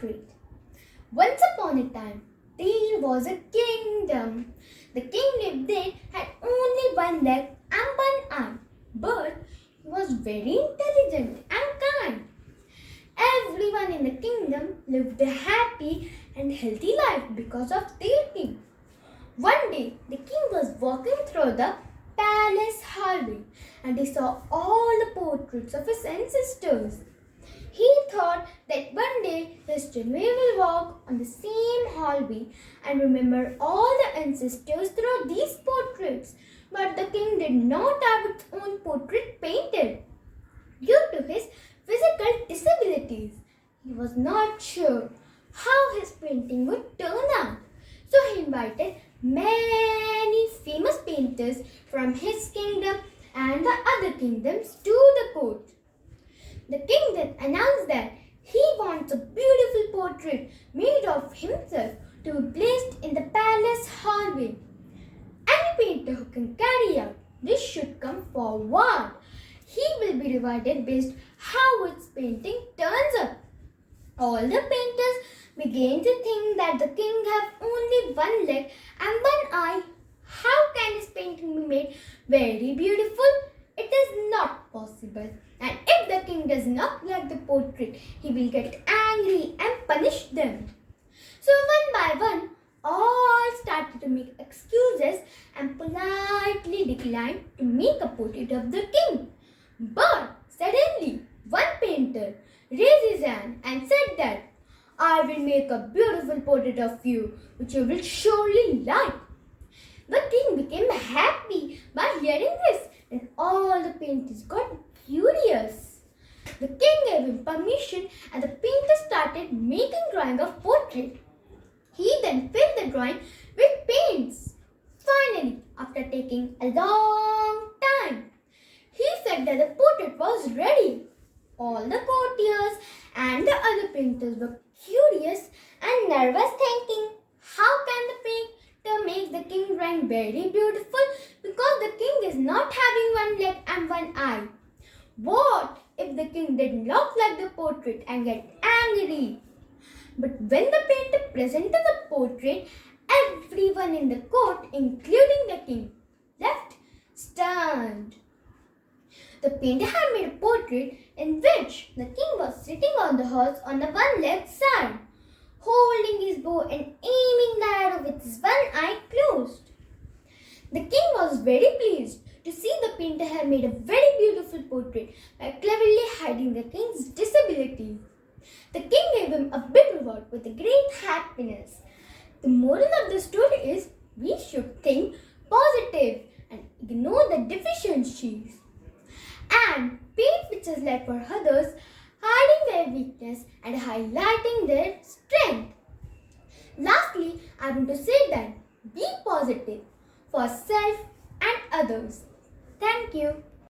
portrait. Once upon a time, there was a kingdom. The king lived there, had only one leg and one eye, but he was very intelligent and kind. Everyone in the kingdom lived a happy and healthy life because of their king. One day, the king was walking through the palace hallway and he saw all the portraits of his ancestors. He thought that one day his children will walk on the same hallway and remember all the ancestors through these portraits. But the king did not have its own portrait painted due to his physical disabilities. He was not sure how his painting would turn out. So he invited many famous painters from his kingdom and the other kingdoms to the court. The king then announced that he wants a beautiful portrait made of himself to be placed in the palace hallway. Any painter who can carry out this should come forward. He will be rewarded based how its painting turns up. All the painters began to think that the king have only one leg and one eye. How can his painting be made very beautiful? It is not possible. And if the king does not like the portrait, he will get angry and punish them. So one by one, all started to make excuses and politely declined to make a portrait of the king. But suddenly, one painter raised his hand and said that I will make a beautiful portrait of you, which you will surely like. The king became happy by hearing this, and all the painters got curious. The king gave him permission, and the painter started making drawing of portrait. He then filled the drawing with paints. Finally, after taking a long time, he said that the portrait was ready. All the courtiers and the other painters were curious and nervous, thinking, how can the painter make the king drawing very beautiful because the king is not having one leg and one eye? What if the king did not like the portrait and get angry? But when the painter presented the portrait, everyone in the court, including the king, left stunned. The painter had made a portrait in which the king was sitting on the horse on the one-legged side, holding his bow and aiming the arrow with his one eye closed. The king was very pleased to see the painter had made a very beautiful portrait by cleverly hiding the king's disability. The king gave him a big reward with a great happiness. The moral of the story is we should think positive and ignore the deficiencies and paint pictures like for others, hiding their weakness and highlighting their strength. Lastly, I want to say that be positive for self and others. Thank you.